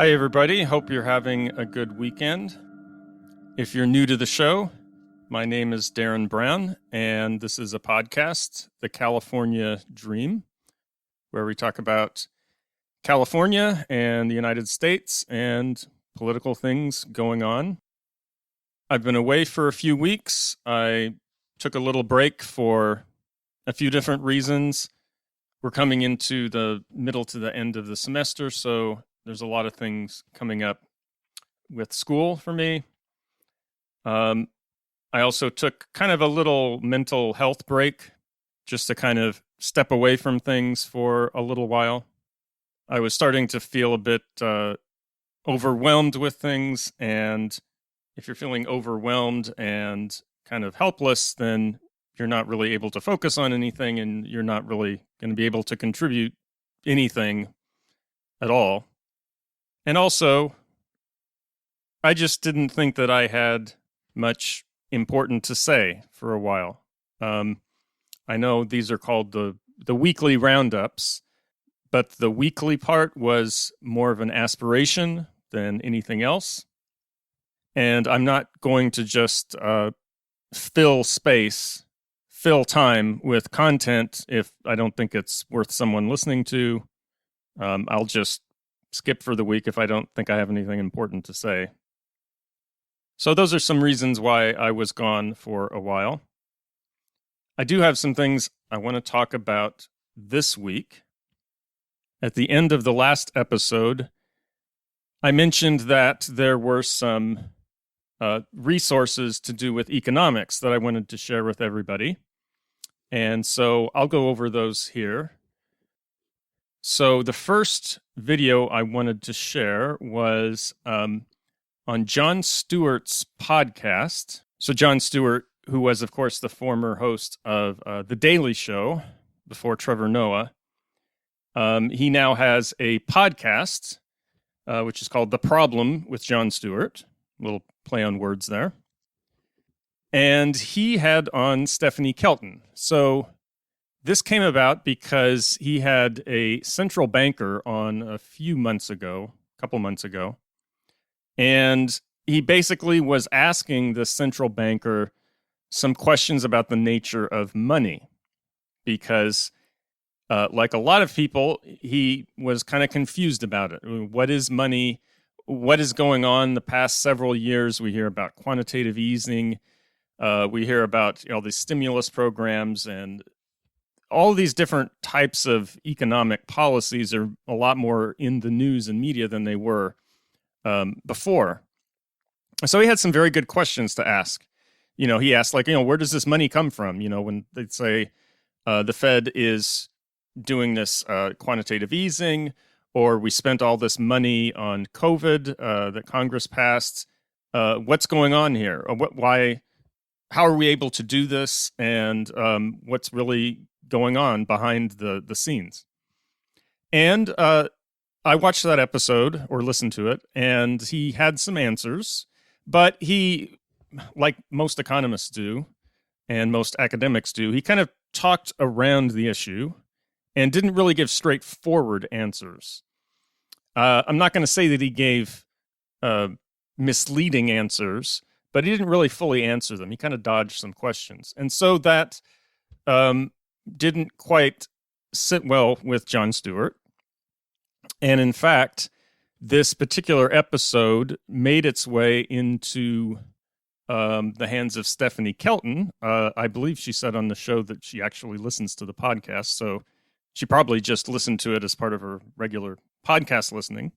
Hi, everybody. Hope you're having a good weekend. If you're new to the show, my name is Darren Brown, and this is a podcast, The California Dream, where we talk about California and the United States and political things going on. I've been away for a few weeks. I took a little break for a few different reasons. We're coming into the middle to the end of the semester, so there's a lot of things coming up with school for me. I also took kind of a little mental health break just to kind of step away from things for a little while. I was starting to feel a bit overwhelmed with things, and if you're feeling overwhelmed and kind of helpless, then you're not really able to focus on anything, and you're not really going to be able to contribute anything at all. And also, I just didn't think that I had much important to say for a while. I know these are called the weekly roundups, but the weekly part was more of an aspiration than anything else. And I'm not going to just fill time with content if I don't think it's worth someone listening to. I'll just skip for the week if I don't think I have anything important to say. So those are some reasons why I was gone for a while. I do have some things I want to talk about this week. At the end of the last episode, I mentioned that there were some resources to do with economics that I wanted to share with everybody. And so I'll go over those here. So the first video I wanted to share was on Jon Stewart's podcast. So Jon Stewart, who was, of course, the former host of The Daily Show before Trevor Noah, he now has a podcast, which is called The Problem with Jon Stewart. A little play on words there. And he had on Stephanie Kelton. So this came about because he had a central banker on a couple months ago, and he basically was asking the central banker some questions about the nature of money, because like a lot of people, he was kind of confused about it. What is money? What is going on the past several years? We hear about quantitative easing. We hear about all these stimulus programs, and all these different types of economic policies are a lot more in the news and media than they were before. So he had some very good questions to ask. He asked, where does this money come from? When they say the Fed is doing this quantitative easing, or we spent all this money on COVID that Congress passed. What's going on here? How are we able to do this? And what's really going on behind the scenes? And I watched that episode, or listened to it, and he had some answers, but he, like most economists do and most academics do, he kind of talked around the issue and didn't really give straightforward answers. I'm not going to say that he gave misleading answers, but he didn't really fully answer them. He kind of dodged some questions. And so that didn't quite sit well with Jon Stewart. And in fact, this particular episode made its way into the hands of Stephanie Kelton. I believe she said on the show that she actually listens to the podcast, so she probably just listened to it as part of her regular podcast listening.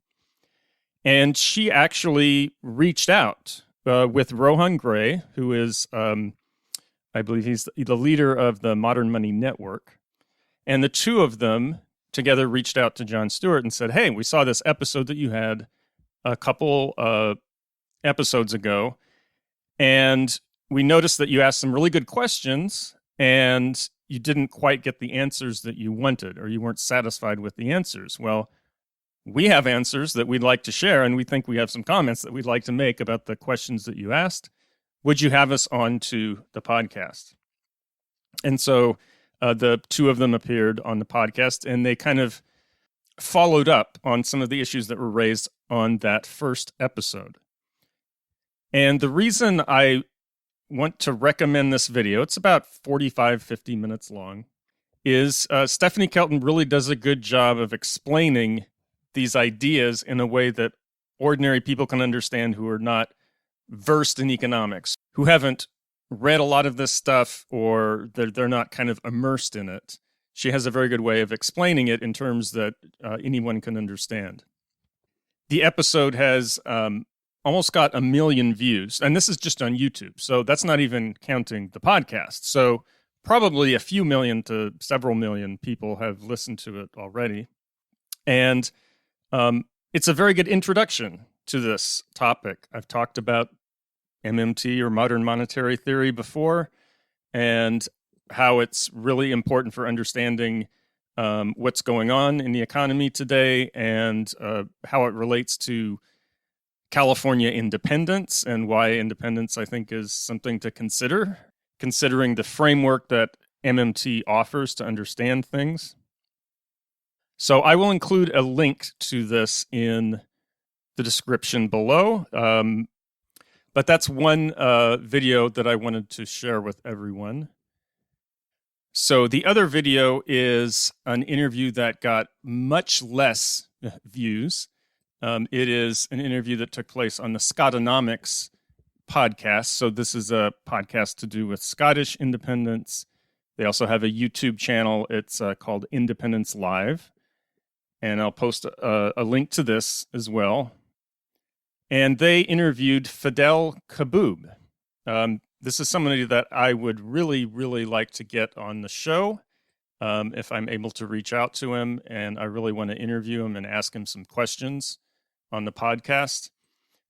And she actually reached out with Rohan Grey, who is, I believe he's the leader of the Modern Money Network. And the two of them together reached out to Jon Stewart and said, hey, we saw this episode that you had a couple episodes ago, and we noticed that you asked some really good questions, and you didn't quite get the answers that you wanted, or you weren't satisfied with the answers. Well, we have answers that we'd like to share, and we think we have some comments that we'd like to make about the questions that you asked. Would you have us on to the podcast? And so the two of them appeared on the podcast, and they kind of followed up on some of the issues that were raised on that first episode. And the reason I want to recommend this video, it's about 45, 50 minutes long, is Stephanie Kelton really does a good job of explaining these ideas in a way that ordinary people can understand who are not versed in economics, who haven't read a lot of this stuff, or they're not kind of immersed in it. She has a very good way of explaining it in terms that anyone can understand. The episode has almost got 1 million views, and this is just on YouTube, so that's not even counting the podcast. So probably a few million to several million people have listened to it already. And it's a very good introduction to this topic. I've talked about MMT, or modern monetary theory, before, and how it's really important for understanding what's going on in the economy today, and how it relates to California independence, and why independence, I think, is something to consider, considering the framework that MMT offers to understand things. So I will include a link to this in the description below. But that's one video that I wanted to share with everyone. So the other video is an interview that got much less views. It is an interview that took place on the Scotonomics podcast. So this is a podcast to do with Scottish independence. They also have a YouTube channel. It's called Independence Live. And I'll post a link to this as well. And they interviewed Fadhel Kaboub. This is somebody that I would really, really like to get on the show if I'm able to reach out to him. And I really want to interview him and ask him some questions on the podcast.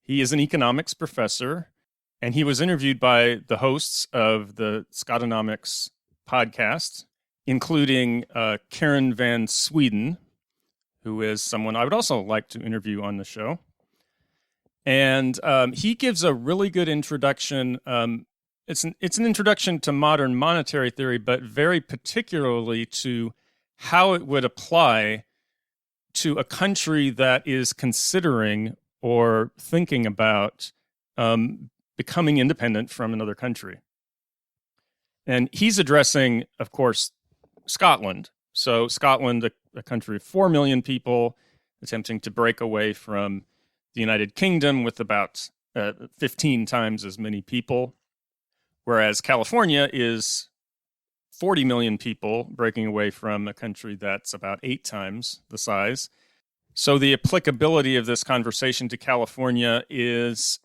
He is an economics professor, and he was interviewed by the hosts of the Scotonomics podcast, including Karen Van Sweden, who is someone I would also like to interview on the show. And he gives a really good introduction. It's an introduction to modern monetary theory, but very particularly to how it would apply to a country that is considering or thinking about becoming independent from another country. And he's addressing, of course, Scotland. So Scotland, a country of 4 million people, attempting to break away from the United Kingdom with about 15 times as many people, whereas California is 40 million people breaking away from a country that's about 8 times the size. So the applicability of this conversation to California is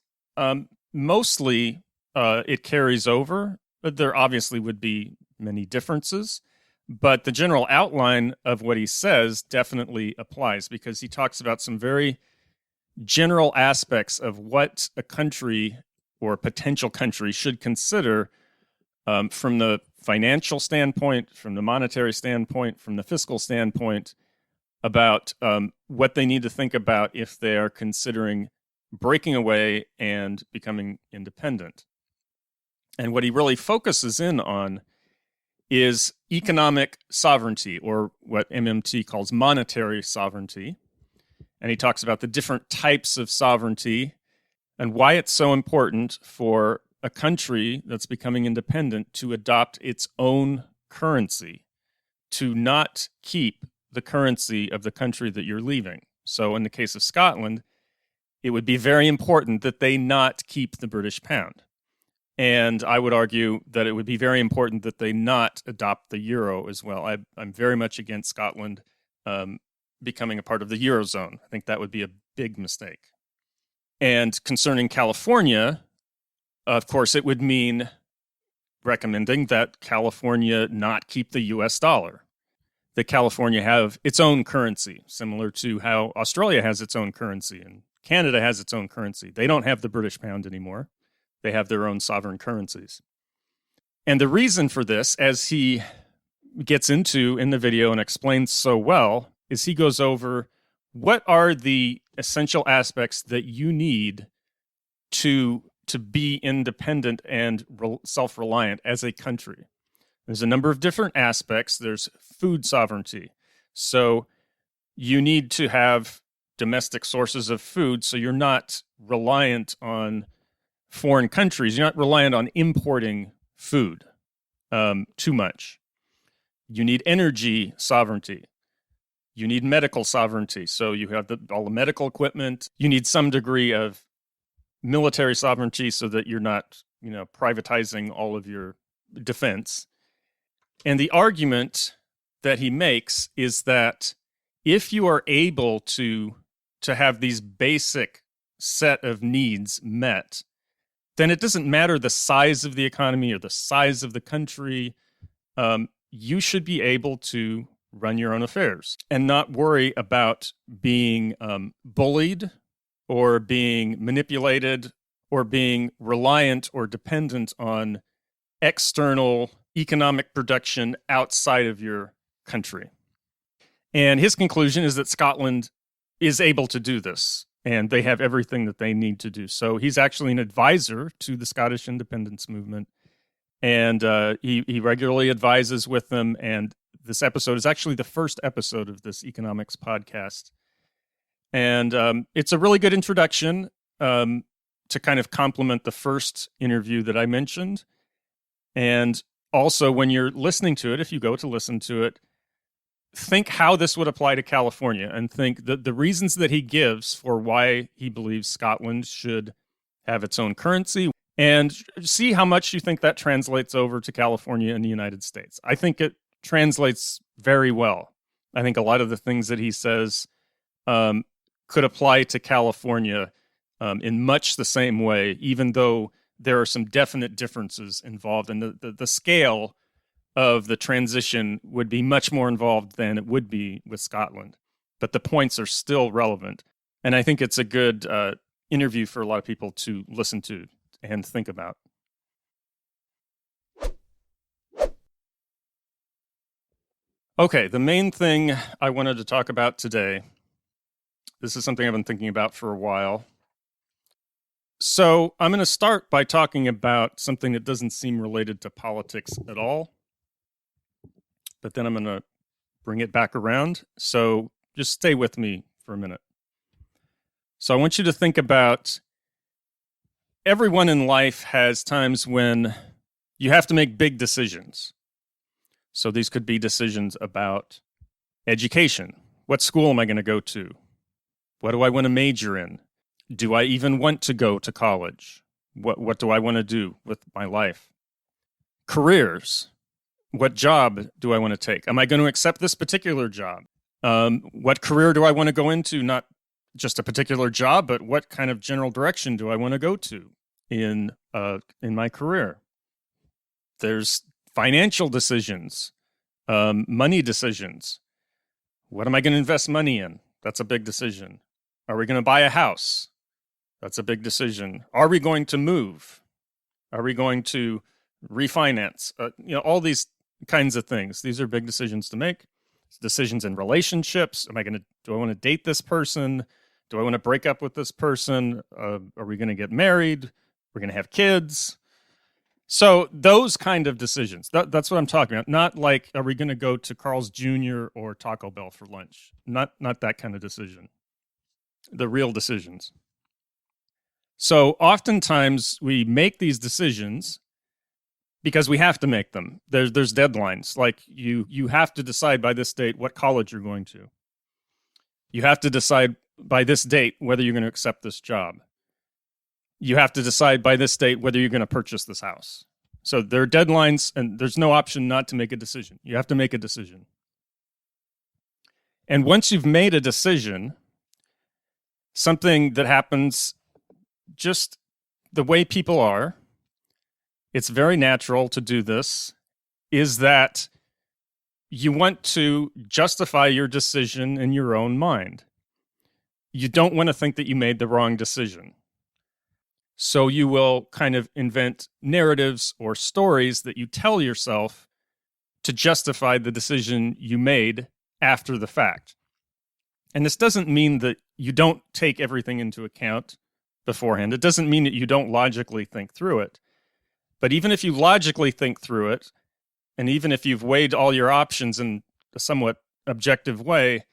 mostly it carries over, but there obviously would be many differences. But the general outline of what he says definitely applies, because he talks about some very general aspects of what a country or a potential country should consider from the financial standpoint, from the monetary standpoint, from the fiscal standpoint, about what they need to think about if they are considering breaking away and becoming independent. And what he really focuses in on is economic sovereignty, or what MMT calls monetary sovereignty. And he talks about the different types of sovereignty and why it's so important for a country that's becoming independent to adopt its own currency, to not keep the currency of the country that you're leaving. So in the case of Scotland, it would be very important that they not keep the British pound. And I would argue that it would be very important that they not adopt the euro as well. I'm very much against Scotland becoming a part of the Eurozone. I think that would be a big mistake. And concerning California, of course, it would mean recommending that California not keep the US dollar, that California have its own currency, similar to how Australia has its own currency and Canada has its own currency. They don't have the British pound anymore. They have their own sovereign currencies. And the reason for this, as he gets into in the video and explains so well, is he goes over what are the essential aspects that you need to be independent and self-reliant as a country. There's a number of different aspects. There's food sovereignty. So you need to have domestic sources of food, so you're not reliant on foreign countries. You're not reliant on importing food too much. You need energy sovereignty. You need medical sovereignty. So you have all the medical equipment. You need some degree of military sovereignty so that you're not, privatizing all of your defense. And the argument that he makes is that if you are able to have these basic set of needs met, then it doesn't matter the size of the economy or the size of the country. You should be able to run your own affairs and not worry about being bullied or being manipulated or being reliant or dependent on external economic production outside of your country. And his conclusion is that Scotland is able to do this, and they have everything that they need to do. So he's actually an advisor to the Scottish independence movement, and he regularly advises with them. And this episode is actually the first episode of this economics podcast. And it's a really good introduction to kind of complement the first interview that I mentioned. And also, when you're listening to it, if you go to listen to it, think how this would apply to California, and think the reasons that he gives for why he believes Scotland should have its own currency, and see how much you think that translates over to California and the United States. I think it translates very well. I think a lot of the things that he says could apply to California in much the same way, even though there are some definite differences involved, and the scale of the transition would be much more involved than it would be with Scotland. But the points are still relevant. And I think it's a good interview for a lot of people to listen to and think about. Okay, the main thing I wanted to talk about today, this is something I've been thinking about for a while. So I'm going to start by talking about something that doesn't seem related to politics at all, but then I'm going to bring it back around. So just stay with me for a minute. So I want you to think about, everyone in life has times when you have to make big decisions. So these could be decisions about education. What school am I going to go to? What do I want to major in? Do I even want to go to college? What do I want to do with my life? Careers. What job do I want to take? Am I going to accept this particular job? What career do I want to go into? Not just a particular job, but what kind of general direction do I want to go to in my career? There's financial decisions, money decisions. What am I going to invest money in? That's a big decision. Are we going to buy a house? That's a big decision. Are we going to move? Are we going to refinance? All these kinds of things. These are big decisions to make. Decisions in relationships. Do I want to date this person? Do I want to break up with this person? Are we going to get married? We're going to have kids. So those kind of decisions. That's what I'm talking about. Not like, are we going to go to Carl's Jr. or Taco Bell for lunch? Not that kind of decision. The real decisions. So oftentimes we make these decisions because we have to make them. There's deadlines. Like you have to decide by this date what college you're going to. You have to decide by this date whether you're going to accept this job. You have to decide by this date whether you're going to purchase this house. So there are deadlines, and there's no option not to make a decision. You have to make a decision. And once you've made a decision, something that happens just the way people are, it's very natural to do this, is that you want to justify your decision in your own mind. You don't want to think that you made the wrong decision. So you will kind of invent narratives or stories that you tell yourself to justify the decision you made after the fact. And this doesn't mean that you don't take everything into account beforehand. It doesn't mean that you don't logically think through it. But even if you logically think through it, and even if you've weighed all your options in a somewhat objective way,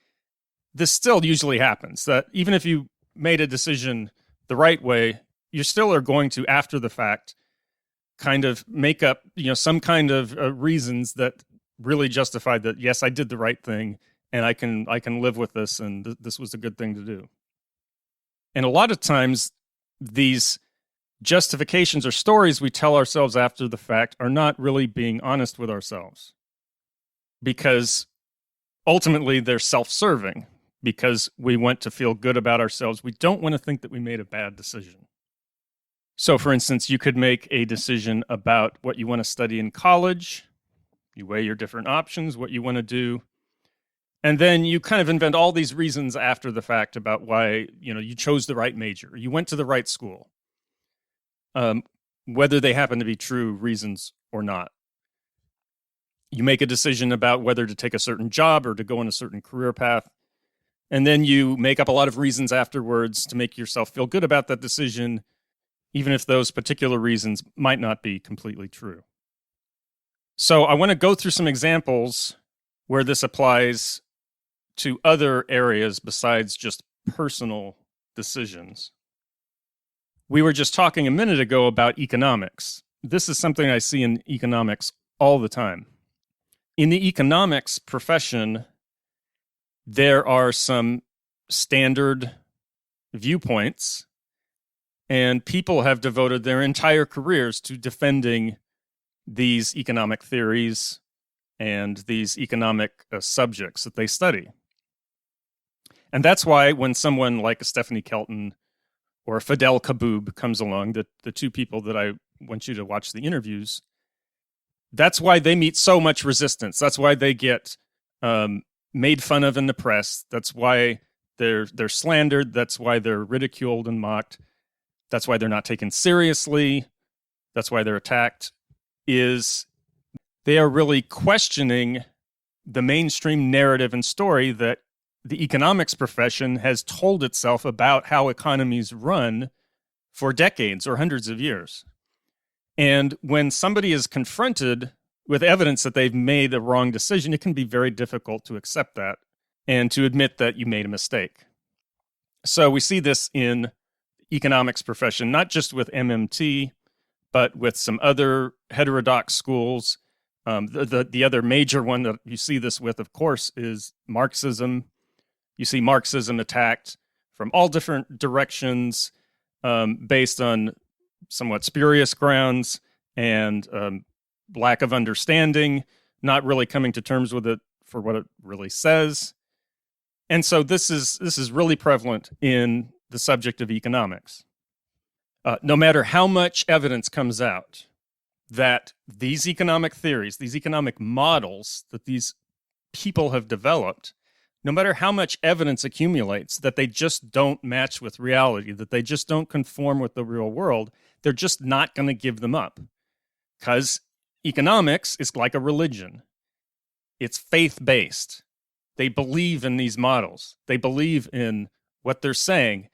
this still usually happens, that even if you made a decision the right way, you still are going to, after the fact, kind of make up, some kind of reasons that really justify that, yes, I did the right thing, and I can live with this, and this was a good thing to do. And a lot of times, these justifications or stories we tell ourselves after the fact are not really being honest with ourselves, because ultimately they're self-serving, because we want to feel good about ourselves. We don't want to think that we made a bad decision. So, for instance, you could make a decision about what you want to study in college. You weigh your different options, what you want to do. And then you kind of invent all these reasons after the fact about why, you chose the right major, you went to the right school, whether they happen to be true reasons or not. You make a decision about whether to take a certain job or to go on a certain career path. And then you make up a lot of reasons afterwards to make yourself feel good about that decision, even if those particular reasons might not be completely true. So I want to go through some examples where this applies to other areas besides just personal decisions. We were just talking a minute ago about economics. This is something I see in economics all the time. In the economics profession, there are some standard viewpoints, and people have devoted their entire careers to defending these economic theories and these economic subjects that they study. And that's why when someone like a Stephanie Kelton or Fadhel Kaboub comes along, the two people that I want you to watch the interviews, that's why they meet so much resistance. That's why they get made fun of in the press. That's why they're slandered. That's why they're ridiculed and mocked. That's why they're not taken seriously. That's why they're attacked, is they are really questioning the mainstream narrative and story that the economics profession has told itself about how economies run for decades or hundreds of years. And when somebody is confronted with evidence that they've made a wrong decision, it can be very difficult to accept that and to admit that you made a mistake. So we see this in economics profession, not just with MMT, but with some other heterodox schools. The other major one that you see this with, of course, is Marxism. You see Marxism attacked from all different directions based on somewhat spurious grounds and lack of understanding, not really coming to terms with it for what it really says. And so this is really prevalent in the subject of economics. No matter how much evidence comes out that these economic theories, these economic models that these people have developed, no matter how much evidence accumulates that they just don't match with reality, that they just don't conform with the real world, they're just not going to give them up. Because economics is like a religion. It's faith-based. They believe in these models. They believe in what they're saying,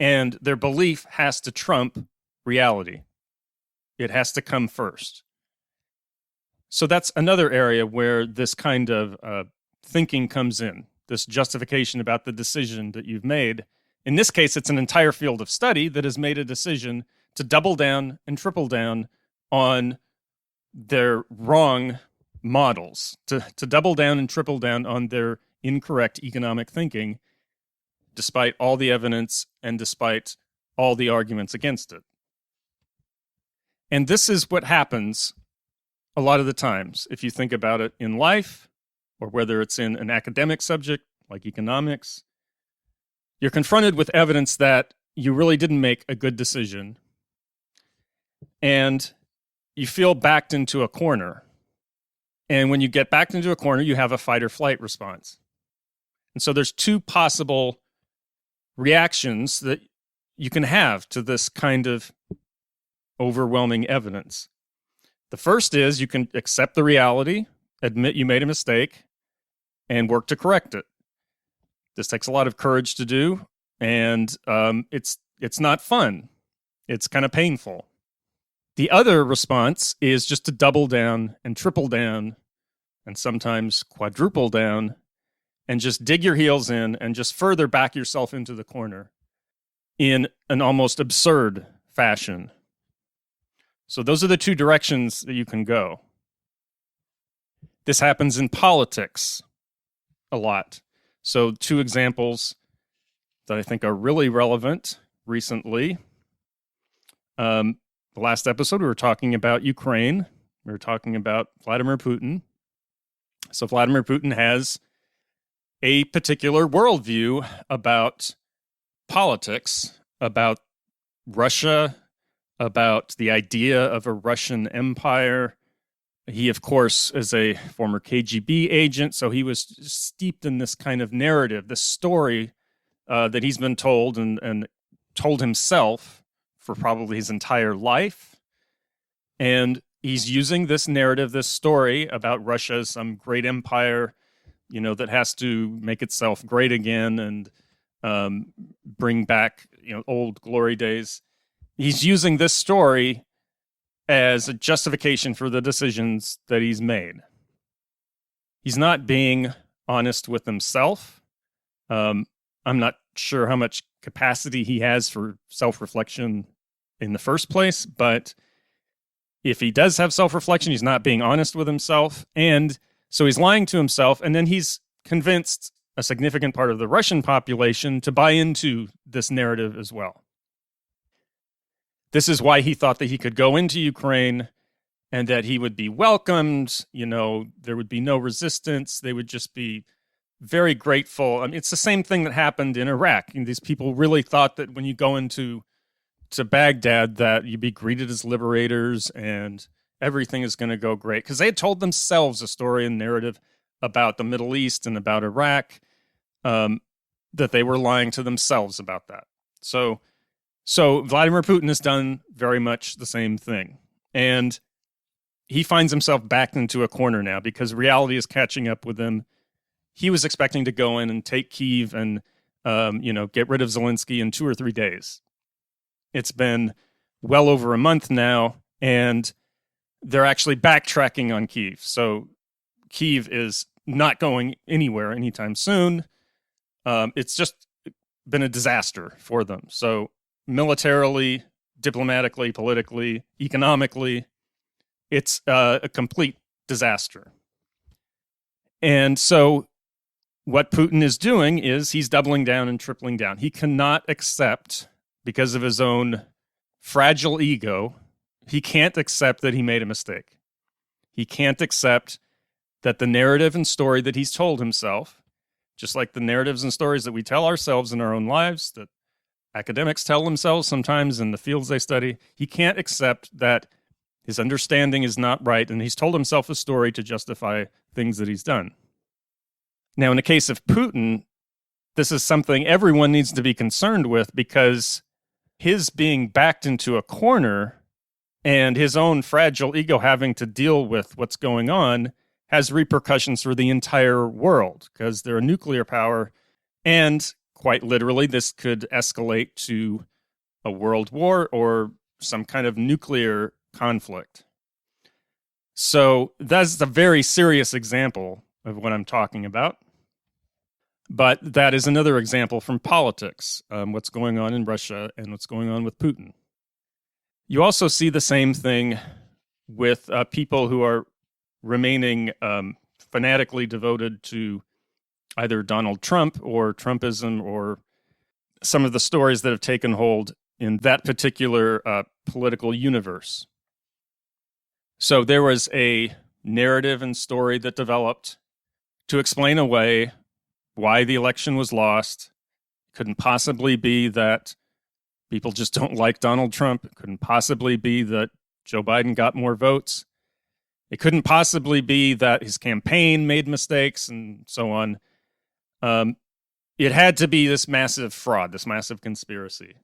and their belief has to trump reality. It has to come first. So that's another area where this kind of thinking comes in, this justification about the decision that you've made. In this case, it's an entire field of study that has made a decision to double down and triple down on their wrong models, to double down and triple down on their incorrect economic thinking, despite all the evidence and despite all the arguments against it. And this is what happens a lot of the times, if you think about it in life, or whether it's in an academic subject like economics. You're confronted with evidence that you really didn't make a good decision, and you feel backed into a corner. And when you get backed into a corner, you have a fight or flight response. And so there's two possible reactions that you can have to this kind of overwhelming evidence. The first is you can accept the reality, admit you made a mistake, and work to correct it. This takes a lot of courage to do, and it's not fun. It's kind of painful. The other response is just to double down and triple down and sometimes quadruple down and just dig your heels in and just further back yourself into the corner in an almost absurd fashion. So those are the two directions that you can go. This happens in politics a lot. So two examples that I think are really relevant recently. The last episode, we were talking about Ukraine. We were talking about Vladimir Putin. So Vladimir Putin has a particular worldview about politics, about Russia, about the idea of a Russian empire. He, of course, is a former KGB agent, so he was steeped in this kind of narrative, this story that he's been told and told himself for probably his entire life. And he's using this narrative, this story about Russia as some great empire, that has to make itself great again and bring back, old glory days. He's using this story as a justification for the decisions that he's made. He's not being honest with himself. I'm not sure how much capacity he has for self-reflection in the first place, but if he does have self-reflection, he's not being honest with himself, and so he's lying to himself, and then he's convinced a significant part of the Russian population to buy into this narrative as well. This is why he thought that he could go into Ukraine and that he would be welcomed. There would be no resistance. They would just be very grateful. I mean, it's the same thing that happened in Iraq. These people really thought that when you go into Baghdad that you'd be greeted as liberators and everything is going to go great. Because they had told themselves a story and narrative about the Middle East and about Iraq, that they were lying to themselves about that. So Vladimir Putin has done very much the same thing. And he finds himself backed into a corner now because reality is catching up with him. He was expecting to go in and take Kyiv and, get rid of Zelensky in 2 or 3 days. It's been well over a month now, and they're actually backtracking on Kyiv. So Kyiv is not going anywhere anytime soon. It's just been a disaster for them. So militarily, diplomatically, politically, economically, it's a complete disaster. And so what Putin is doing is he's doubling down and tripling down. He cannot accept, because of his own fragile ego, he can't accept that he made a mistake. He can't accept that the narrative and story that he's told himself, just like the narratives and stories that we tell ourselves in our own lives, that academics tell themselves sometimes in the fields they study, he can't accept that his understanding is not right, and he's told himself a story to justify things that he's done. Now, in the case of Putin, this is something everyone needs to be concerned with, because his being backed into a corner and his own fragile ego having to deal with what's going on has repercussions for the entire world, because they're a nuclear power, and quite literally this could escalate to a world war or some kind of nuclear conflict. So that's a very serious example of what I'm talking about. But that is another example from politics, what's going on in Russia and what's going on with Putin. You also see the same thing with people who are remaining fanatically devoted to either Donald Trump or Trumpism or some of the stories that have taken hold in that particular political universe. So there was a narrative and story that developed to explain away why the election was lost. It couldn't possibly be that people just don't like Donald Trump. It couldn't possibly be that Joe Biden got more votes. It couldn't possibly be that his campaign made mistakes and so on. It had to be this massive fraud, this massive conspiracy.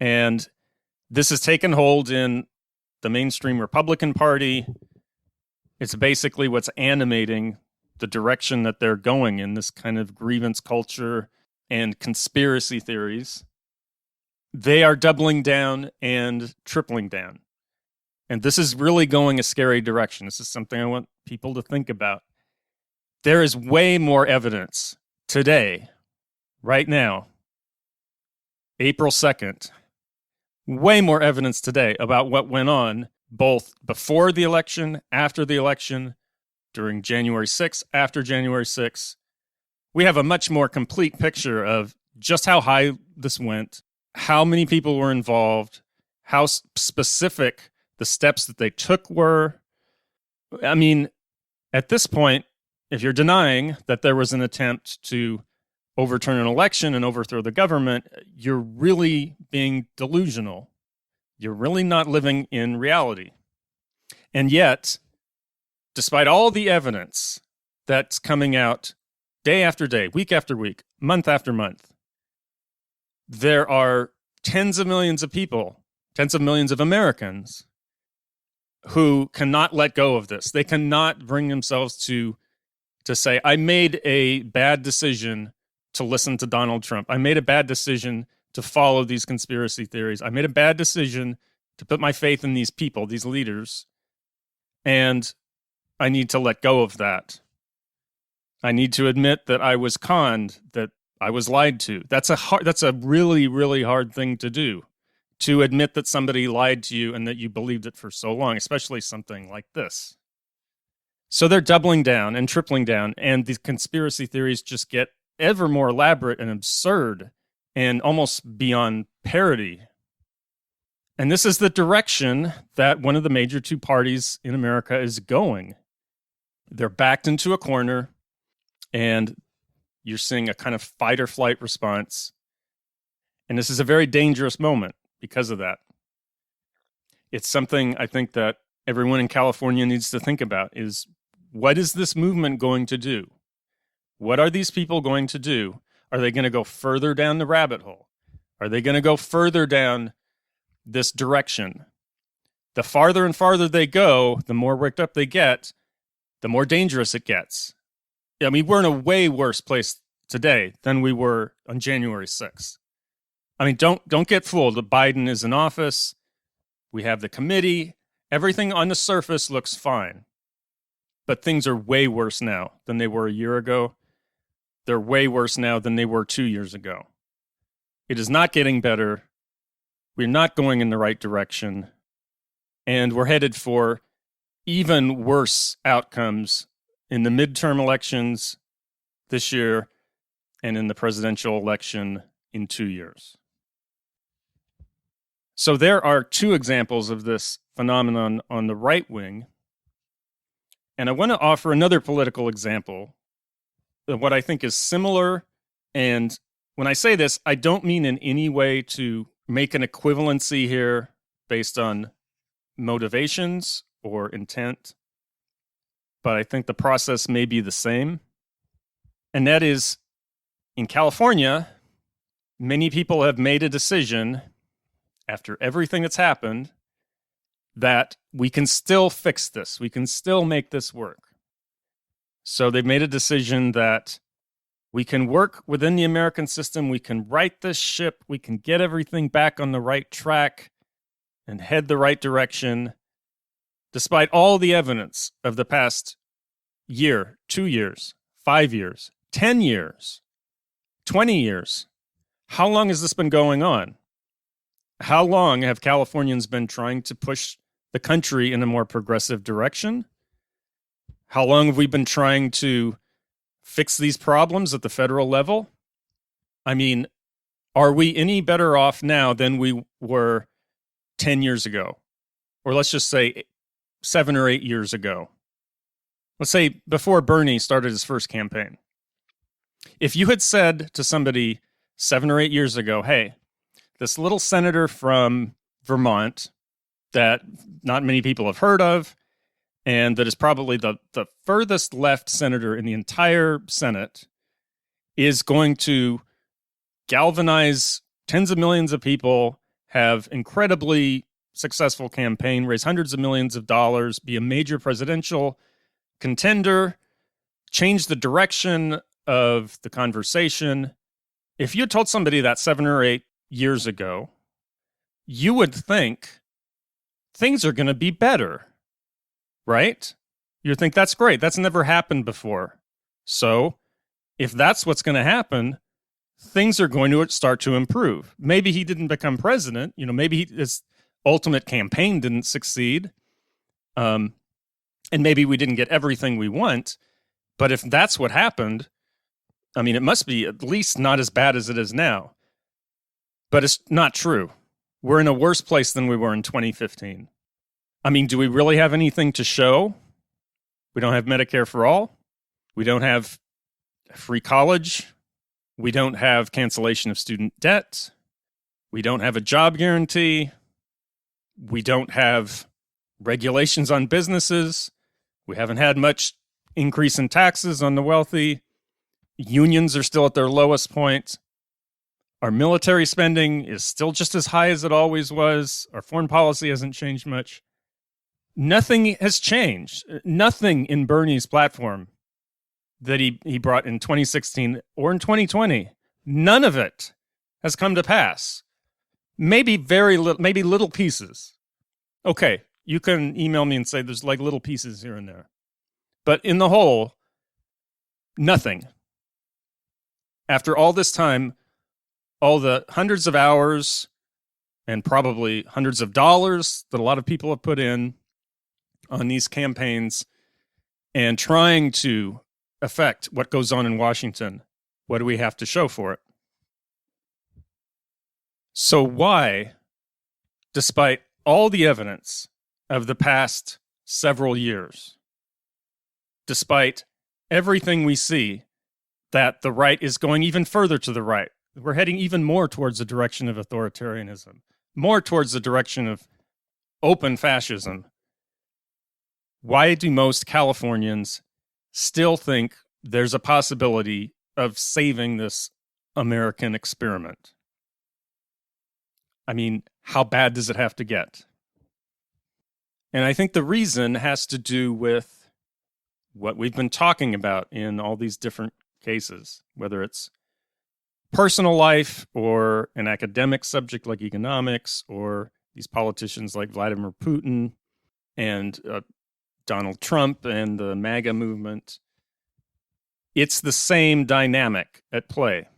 And this has taken hold in the mainstream Republican Party. It's basically what's animating the direction that they're going in, this kind of grievance culture and conspiracy theories. They are doubling down and tripling down. And this is really going a scary direction. This is something I want people to think about. There is way more evidence today, right now, April 2nd, way more evidence today about what went on both before the election, after the election, during January 6th, after January 6th. We have a much more complete picture of just how high this went, how many people were involved, how specific the steps that they took were. I mean, at this point, if you're denying that there was an attempt to overturn an election and overthrow the government, you're really being delusional. You're really not living in reality. And yet, despite all the evidence that's coming out day after day, week after week, month after month, there are tens of millions of people, tens of millions of Americans who cannot let go of this. They cannot bring themselves to say, I made a bad decision to listen to Donald Trump. I made a bad decision to follow these conspiracy theories. I made a bad decision to put my faith in these people, these leaders, and I need to let go of that. I need to admit that I was conned, that I was lied to. That's a really, really hard thing to do, to admit that somebody lied to you and that you believed it for so long, especially something like this. So they're doubling down and tripling down, and these conspiracy theories just get ever more elaborate and absurd and almost beyond parody. And this is the direction that one of the major two parties in America is going. They're backed into a corner, and you're seeing a kind of fight or flight response. And this is a very dangerous moment because of that. It's something I think that everyone in California needs to think about is, what is this movement going to do? What are these people going to do? Are they going to go further down the rabbit hole? Are they going to go further down this direction? The farther and farther they go, the more worked up they get, the more dangerous it gets. I mean, we're in a way worse place today than we were on January 6th. I mean, don't get fooled. Biden is in office. We have the committee. Everything on the surface looks fine. But things are way worse now than they were a year ago. They're way worse now than they were 2 years ago. It is not getting better. We're not going in the right direction. And we're headed for even worse outcomes in the midterm elections this year and in the presidential election in 2 years. So there are two examples of this phenomenon on the right wing. And I want to offer another political example of what I think is similar. And when I say this, I don't mean in any way to make an equivalency here based on motivations or intent, but I think the process may be the same. And that is, in California, many people have made a decision after everything that's happened that we can still fix this. We can still make this work. So they've made a decision that we can work within the American system. We can right this ship. We can get everything back on the right track and head the right direction, despite all the evidence of the past year, 2 years, 5 years, 10 years, 20 years. How long has this been going on? How long have Californians been trying to push the country in a more progressive direction? How long have we been trying to fix these problems at the federal level? I mean, are we any better off now than we were 10 years ago? Or let's just say 7 or 8 years ago. Let's say before Bernie started his first campaign. If you had said to somebody 7 or 8 years ago, hey, this little senator from Vermont that not many people have heard of, and that is probably the furthest left senator in the entire Senate, is going to galvanize tens of millions of people, have incredibly successful campaign, raise hundreds of millions of dollars, be a major presidential contender, change the direction of the conversation. If you had told somebody that 7 or 8 years ago, you would think things are going to be better, right? You'd think that's great. That's never happened before. So if that's what's going to happen, things are going to start to improve. Maybe he didn't become president. Maybe his ultimate campaign didn't succeed. And maybe we didn't get everything we want. But if that's what happened, I mean, it must be at least not as bad as it is now. But it's not true. We're in a worse place than we were in 2015. I mean, do we really have anything to show? We don't have Medicare for all. We don't have free college. We don't have cancellation of student debt. We don't have a job guarantee. We don't have regulations on businesses. We haven't had much increase in taxes on the wealthy. Unions are still at their lowest point. Our military spending is still just as high as it always was. Our foreign policy hasn't changed much. Nothing has changed. Nothing in Bernie's platform that he brought in 2016 or in 2020, none of it has come to pass. Maybe very little, maybe little pieces. Okay, you can email me and say there's like little pieces here and there. But in the whole, nothing. After all this time, all the hundreds of hours and probably hundreds of dollars that a lot of people have put in on these campaigns and trying to affect what goes on in Washington, what do we have to show for it? So why, despite all the evidence of the past several years, despite everything we see that the right is going even further to the right, we're heading even more towards the direction of authoritarianism, more towards the direction of open fascism, why do most Californians still think there's a possibility of saving this American experiment? I mean, how bad does it have to get? And I think the reason has to do with what we've been talking about in all these different cases, whether it's personal life or an academic subject like economics or these politicians like Vladimir Putin and Donald Trump and the MAGA movement. It's the same dynamic at play.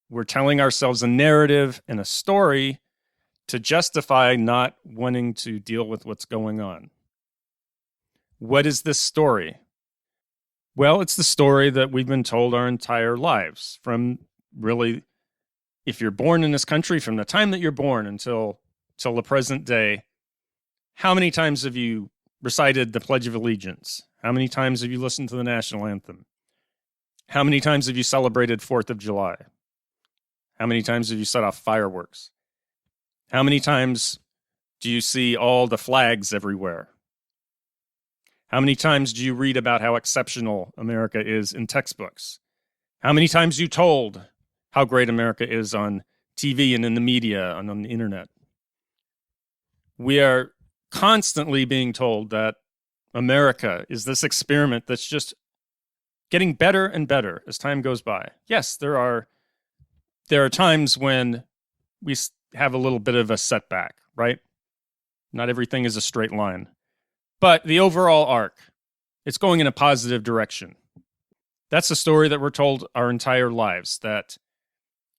We're telling ourselves a narrative and a story to justify not wanting to deal with what's going on. What is this story? Well, it's the story that we've been told our entire lives, from really, if you're born in this country, from the time that you're born until the present day. How many times have you recited the Pledge of Allegiance? How many times have you listened to the national anthem? How many times have you celebrated 4th of July? How many times have you set off fireworks? How many times do you see all the flags everywhere? How many times do you read about how exceptional America is in textbooks? How many times you told how great America is on TV and in the media and on the internet? We are constantly being told that America is this experiment that's just getting better and better as time goes by. Yes, there are times when we have a little bit of a setback, right? Not everything is a straight line. But the overall arc, it's going in a positive direction. That's the story that we're told our entire lives, that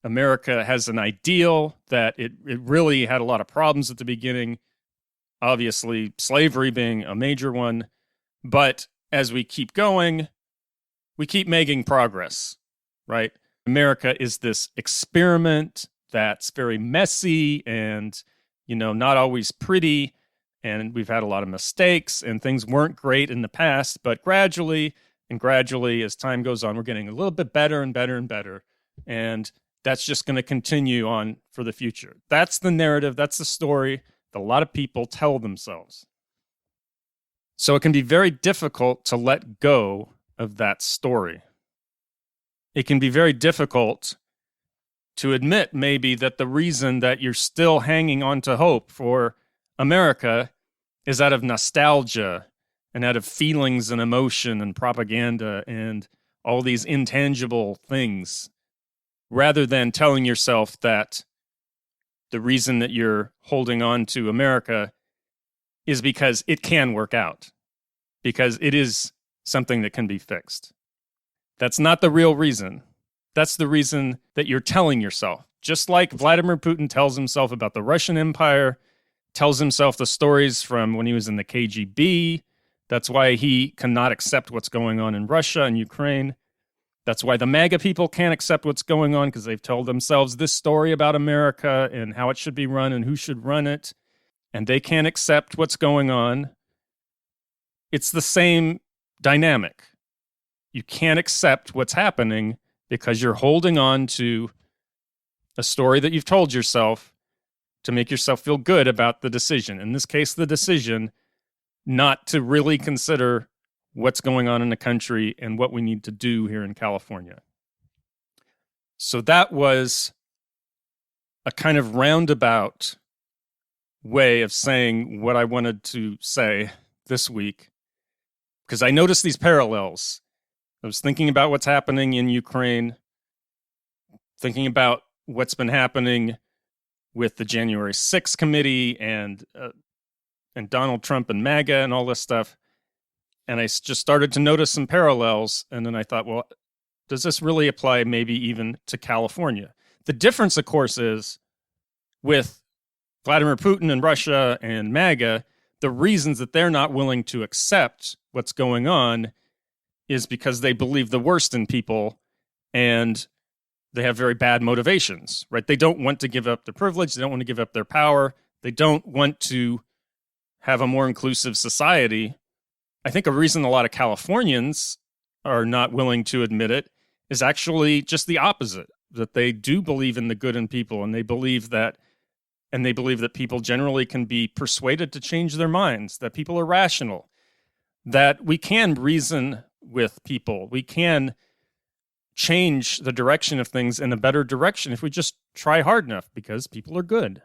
America has an ideal, that it really had a lot of problems at the beginning, obviously slavery being a major one. But as we keep going, we keep making progress, right? America is this experiment that's very messy and, not always pretty. And we've had a lot of mistakes and things weren't great in the past, but gradually, as time goes on, we're getting a little bit better and better and better. And that's just going to continue on for the future. That's the narrative. That's the story that a lot of people tell themselves. So it can be very difficult to let go of that story. It can be very difficult to admit maybe that the reason that you're still hanging on to hope for America is out of nostalgia and out of feelings and emotion and propaganda and all these intangible things, rather than telling yourself that the reason that you're holding on to America is because it can work out, because it is something that can be fixed. That's not the real reason. That's the reason that you're telling yourself. Just like Vladimir Putin tells himself about the Russian Empire, tells himself the stories from when he was in the KGB. That's why he cannot accept what's going on in Russia and Ukraine. That's why the MAGA people can't accept what's going on, because they've told themselves this story about America and how it should be run and who should run it. And they can't accept what's going on. It's the same dynamic. You can't accept what's happening because you're holding on to a story that you've told yourself to make yourself feel good about the decision. In this case, the decision not to really consider what's going on in the country and what we need to do here in California. So that was a kind of roundabout way of saying what I wanted to say this week, because I noticed these parallels. I was thinking about what's happening in Ukraine, thinking about what's been happening with the January 6th committee and Donald Trump and MAGA and all this stuff. And I just started to notice some parallels. And then I thought, well, does this really apply maybe even to California? The difference, of course, is with Vladimir Putin and Russia and MAGA, the reasons that they're not willing to accept what's going on is because they believe the worst in people and they have very bad motivations, right? They don't want to give up their privilege. They don't want to give up their power. They don't want to have a more inclusive society. I think a reason a lot of Californians are not willing to admit it is actually just the opposite, that they do believe in the good in people, and they believe that people generally can be persuaded to change their minds, that people are rational, that we can reason with people. We can change the direction of things in a better direction if we just try hard enough, because people are good.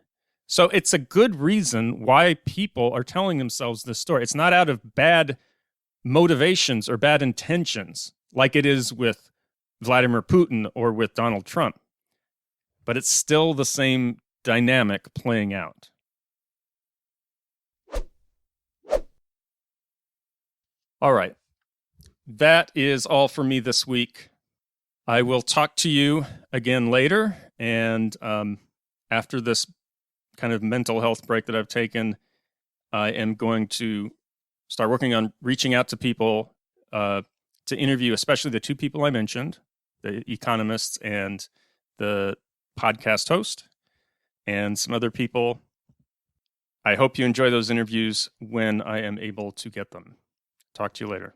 So it's a good reason why people are telling themselves this story. It's not out of bad motivations or bad intentions like it is with Vladimir Putin or with Donald Trump. But it's still the same dynamic playing out. All right. That is all for me this week. I will talk to you again later. And after this kind of mental health break that I've taken, I am going to start working on reaching out to people to interview, especially the two people I mentioned, the economists and the podcast host, and some other people. I hope you enjoy those interviews when I am able to get them. Talk to you later.